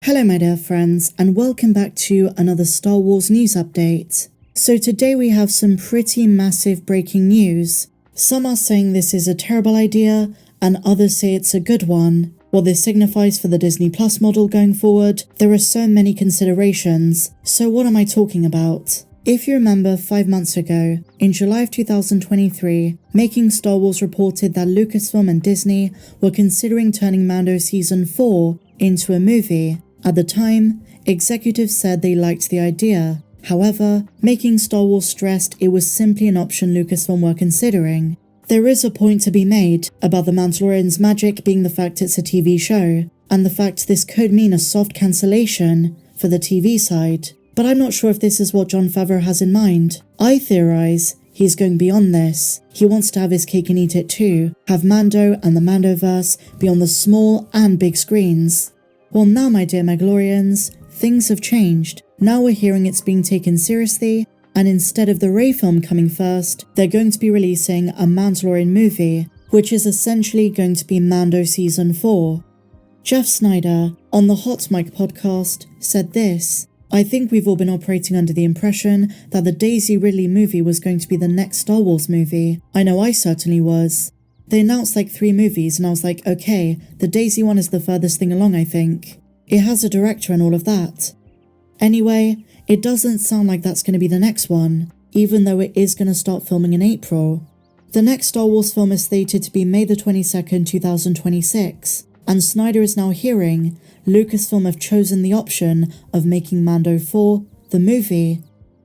Hello my dear friends, and welcome back to another Star Wars news update. So today we have some pretty massive breaking news. Some are saying this is a terrible idea, and others say it's a good one. What this signifies for the Disney Plus model going forward, there are so many considerations. So what am I talking about? If you remember 5 months ago, in July of 2023, Making Star Wars reported that Lucasfilm and Disney were considering turning Mando Season 4 into a movie. At the time, executives said they liked the idea. However, Making Star Wars stressed it was simply an option Lucasfilm were considering. There is a point to be made about The Mandalorian's magic being the fact it's a TV show, and the fact this could mean a soft cancellation for the TV side. But I'm not sure if this is what Jon Favreau has in mind. I theorize he's going beyond this. He wants to have his cake and eat it too, have Mando and the Mandoverse be on the small and big screens. Well now, my dear Mandalorians, things have changed. Now we're hearing it's being taken seriously, and instead of the Rey film coming first, they're going to be releasing a Mandalorian movie, which is essentially going to be Mando Season 4. Jeff Snyder, on the Hot Mic podcast, said this: "I think we've all been operating under the impression that the Daisy Ridley movie was going to be the next Star Wars movie. I know I certainly was. They announced like 3 movies and I was like, okay, the Daisy one is the furthest thing along, I think. It has a director and all of that. Anyway, it doesn't sound like that's going to be the next one, even though it is going to start filming in April. The next Star Wars film is slated to be May the 22nd, 2026, and Snyder is now hearing Lucasfilm have chosen the option of making Mando 4 the movie.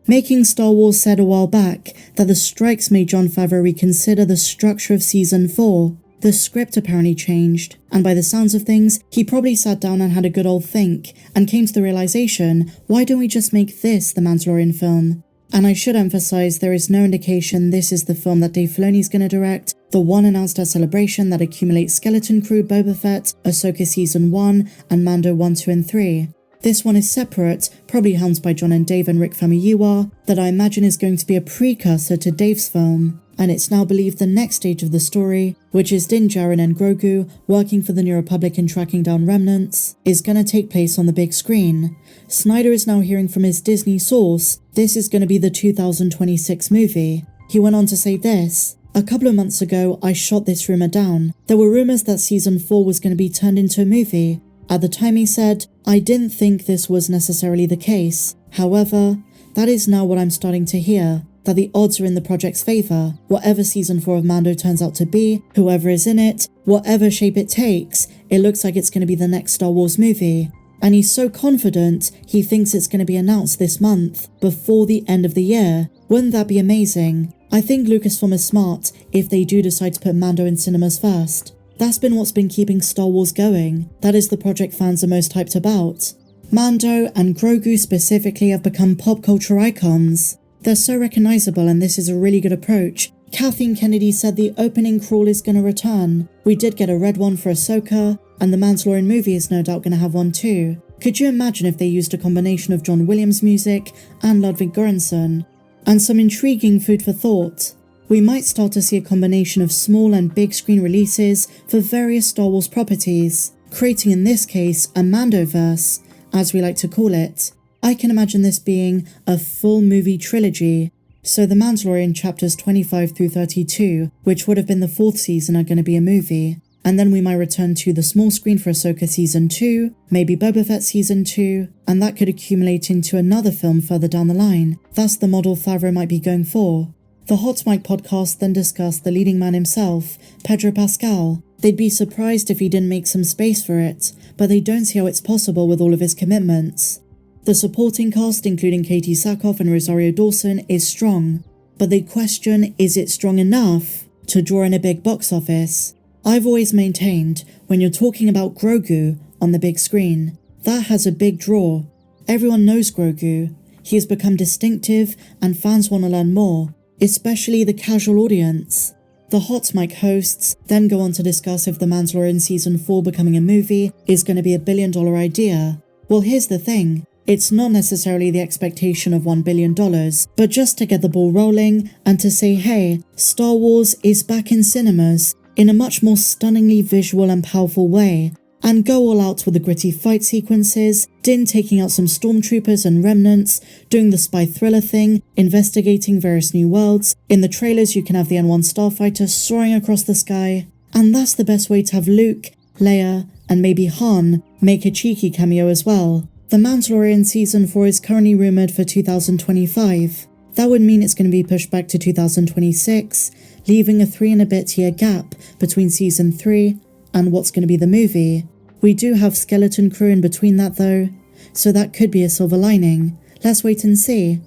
Making Star Wars said a while back that the strikes made Jon Favreau reconsider the structure of Season 4. The script apparently changed, and by the sounds of things, he probably sat down and had a good old think, and came to the realization, why don't we just make this the Mandalorian film? And I should emphasize there is no indication this is the film that Dave Filoni is going to direct, the one announced at Celebration that accumulates Skeleton Crew, Boba Fett, Ahsoka Season 1, and Mando 1, 2, and 3. This one is separate, probably helmed by John and Dave and Rick Famuyiwa, that I imagine is going to be a precursor to Dave's film. And it's now believed the next stage of the story, which is Din Djarin and Grogu working for the New Republic and tracking down remnants, is going to take place on the big screen. Snyder is now hearing from his Disney source this is going to be the 2026 movie. He went on to say this: "A couple of months ago, I shot this rumor down. There were rumors that Season 4 was going to be turned into a movie. At the time," he said, "I didn't think this was necessarily the case. However, that is now what I'm starting to hear, that the odds are in the project's favour. Whatever Season 4 of Mando turns out to be, whoever is in it, whatever shape it takes, it looks like it's going to be the next Star Wars movie." And he's so confident, he thinks it's going to be announced this month, before the end of the year. Wouldn't that be amazing? I think Lucasfilm is smart if they do decide to put Mando in cinemas first. That's been what's been keeping Star Wars going. That is the project fans are most hyped about. Mando and Grogu specifically have become pop culture icons. They're so recognizable, and this is a really good approach. Kathleen Kennedy said the opening crawl is going to return. We did get a red one for Ahsoka, and the Mandalorian movie is no doubt going to have one too. Could you imagine if they used a combination of John Williams music and Ludwig Göransson? And some intriguing food for thought. We might start to see a combination of small and big screen releases for various Star Wars properties, creating in this case a Mandoverse, as we like to call it. I can imagine this being a full movie trilogy. So The Mandalorian chapters 25 through 32, which would have been the 4th season, are going to be a movie. And then we might return to the small screen for Ahsoka Season 2, maybe Boba Fett Season 2, and that could accumulate into another film further down the line. That's the model Favreau might be going for. The Hot Mic podcast then discussed the leading man himself, Pedro Pascal. They'd be surprised if he didn't make some space for it, but they don't see how it's possible with all of his commitments. The supporting cast, including Katie Sackhoff and Rosario Dawson, is strong, but they question, is it strong enough to draw in a big box office? I've always maintained, when you're talking about Grogu on the big screen, that has a big draw. Everyone knows Grogu. He has become distinctive and fans want to learn more, especially the casual audience. The Hot Mic hosts then go on to discuss if The Mandalorian Season 4 becoming a movie is going to be $1 billion idea. Well, here's the thing. It's not necessarily the expectation of $1 billion, but just to get the ball rolling and to say, hey, Star Wars is back in cinemas in a much more stunningly visual and powerful way. and go all out with the gritty fight sequences, Din taking out some stormtroopers and remnants, doing the spy thriller thing, investigating various new worlds. In the trailers you can have the N1 starfighter soaring across the sky, and that's the best way to have Luke, Leia, and maybe Han make a cheeky cameo as well. The Mandalorian Season 4 is currently rumoured for 2025. That would mean it's going to be pushed back to 2026, leaving a 3 and a bit year gap between Season 3 and what's going to be the movie. We do have skeleton crew in between that though, so that could be a silver lining. Let's wait and see.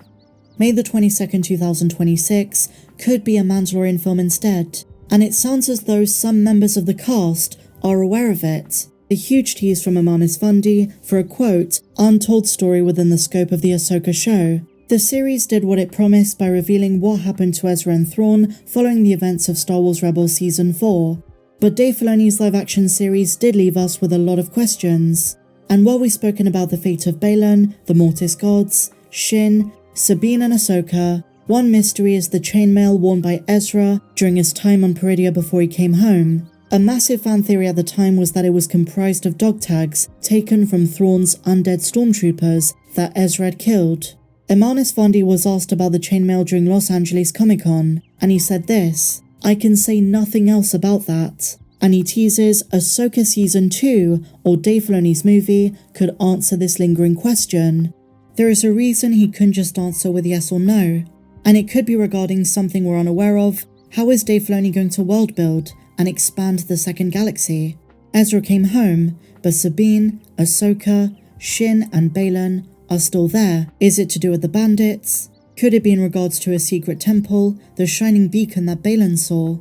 May the 22nd, 2026 could be a Mandalorian film instead, and it sounds as though some members of the cast are aware of it. A huge tease from Eman Esfandi for a quote, "Untold story within the scope of the Ahsoka show." The series did what it promised by revealing what happened to Ezra and Thrawn following the events of Star Wars Rebels Season 4. But Dave Filoni's live-action series did leave us with a lot of questions. And while we've spoken about the fate of Baylan, the Mortis Gods, Shin, Sabine and Ahsoka, one mystery is the chainmail worn by Ezra during his time on Peridea before he came home. A massive fan theory at the time was that it was comprised of dog tags taken from Thrawn's undead stormtroopers that Ezra had killed. Eman Esfandi was asked about the chainmail during Los Angeles Comic-Con, and he said this, "I can say nothing else about that." And he teases Ahsoka Season 2 or Dave Filoni's movie could answer this lingering question. There is a reason he couldn't just answer with yes or no, and it could be regarding something we're unaware of. How is Dave Filoni going to world build and expand the second galaxy? Ezra came home, but Sabine, Ahsoka, Shin and Baylan are still there. Is it to do with the bandits? Could it be in regards to a secret temple, the shining beacon that Baylan saw?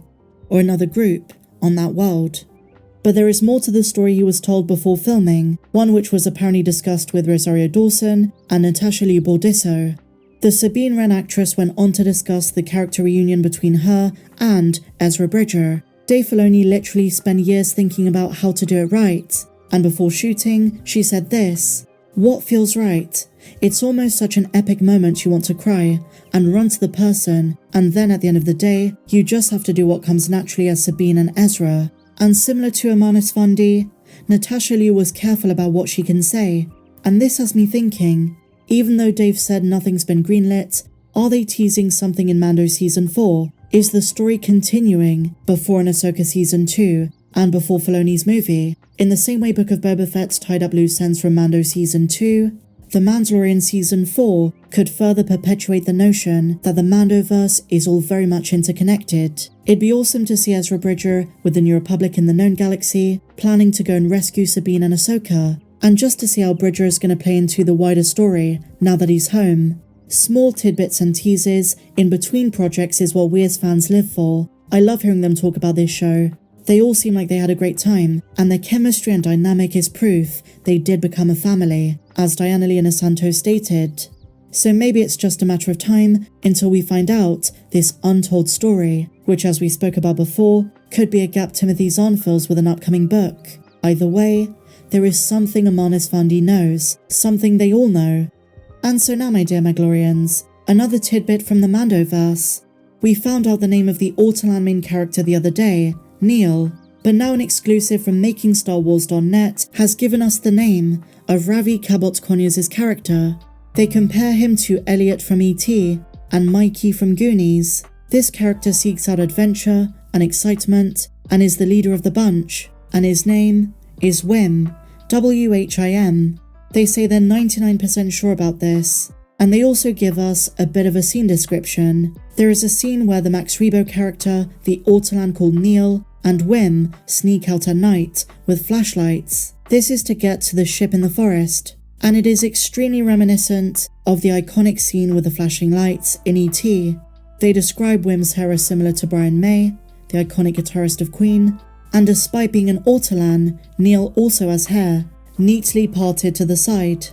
Or another group on that world? But there is more to the story he was told before filming, one which was apparently discussed with Rosario Dawson and Natasha Liu Bordisso. The Sabine Wren actress went on to discuss the character reunion between her and Ezra Bridger. Dave Filoni literally spent years thinking about how to do it right, and before shooting, she said this, "What feels right? It's almost such an epic moment you want to cry and run to the person, and then at the end of the day, you just have to do what comes naturally as Sabine and Ezra." And similar to Eman Esfandi, Natasha Liu was careful about what she can say, and this has me thinking, even though Dave said nothing's been greenlit, are they teasing something in Mando Season 4? Is the story continuing before an Ahsoka Season 2 and before Filoni's movie? In the same way Book of Boba Fett's tied up loose ends from Mando Season 2, The Mandalorian Season 4 could further perpetuate the notion that the Mandoverse is all very much interconnected. It'd be awesome to see Ezra Bridger with the New Republic in the known galaxy, planning to go and rescue Sabine and Ahsoka, and just to see how Bridger is going to play into the wider story now that he's home. Small tidbits and teases in between projects is what we as fans live for. I love hearing them talk about this show. They all seem like they had a great time, and their chemistry and dynamic is proof they did become a family, as Diana Leona Santos stated. So maybe it's just a matter of time until we find out this untold story, which as we spoke about before, could be a gap Timothy Zahn fills with an upcoming book. Either way, there is something Eman Esfandi knows, something they all know. And so now my dear Mandalorians, another tidbit from the Mandoverse. We found out the name of the Autoland main character the other day, Neil, but now an exclusive from MakingStarWars.net has given us the name of Ravi Cabot-Conyers' character. They compare him to Elliot from E.T. and Mikey from Goonies. This character seeks out adventure and excitement and is the leader of the bunch, and his name is Wim, W-H-I-M. They say they're 99% sure about this, and they also give us a bit of a scene description. There is a scene where the Max Rebo character, the Autoland called Neil, and Wim sneak out at night with flashlights. This is to get to the ship in the forest, and it is extremely reminiscent of the iconic scene with the flashing lights in E.T. They describe Wim's hair as similar to Brian May, the iconic guitarist of Queen, and despite being an Autoland, Neil also has hair, neatly parted to the side.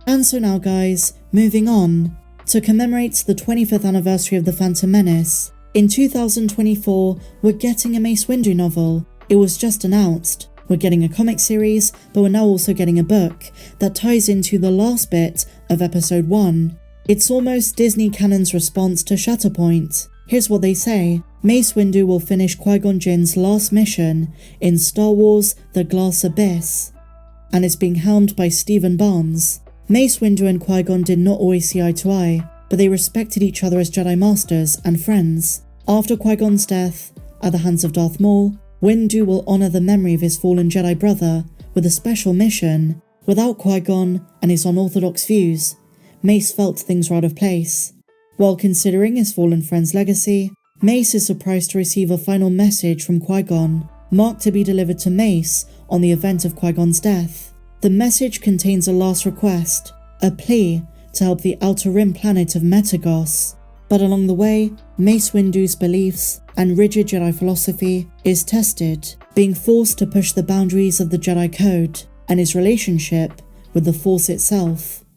And so now guys, moving on. To commemorate the 25th anniversary of The Phantom Menace, in 2024, we're getting a Mace Windu novel. It was just announced. We're getting a comic series, but we're now also getting a book that ties into the last bit of Episode 1. It's almost Disney Canon's response to Shatterpoint. Here's what they say. Mace Windu will finish Qui-Gon Jinn's last mission in Star Wars The Glass Abyss, and is being helmed by Stephen Barnes. Mace Windu and Qui-Gon did not always see eye to eye, but they respected each other as Jedi Masters and friends. After Qui-Gon's death, at the hands of Darth Maul, Windu will honour the memory of his fallen Jedi brother with a special mission. Without Qui-Gon and his unorthodox views, Mace felt things were out of place. While considering his fallen friend's legacy, Mace is surprised to receive a final message from Qui-Gon, marked to be delivered to Mace on the event of Qui-Gon's death. The message contains a last request, a plea to help the Outer Rim planet of Metagos. But along the way, Mace Windu's beliefs and rigid Jedi philosophy is tested, being forced to push the boundaries of the Jedi Code and his relationship with the Force itself.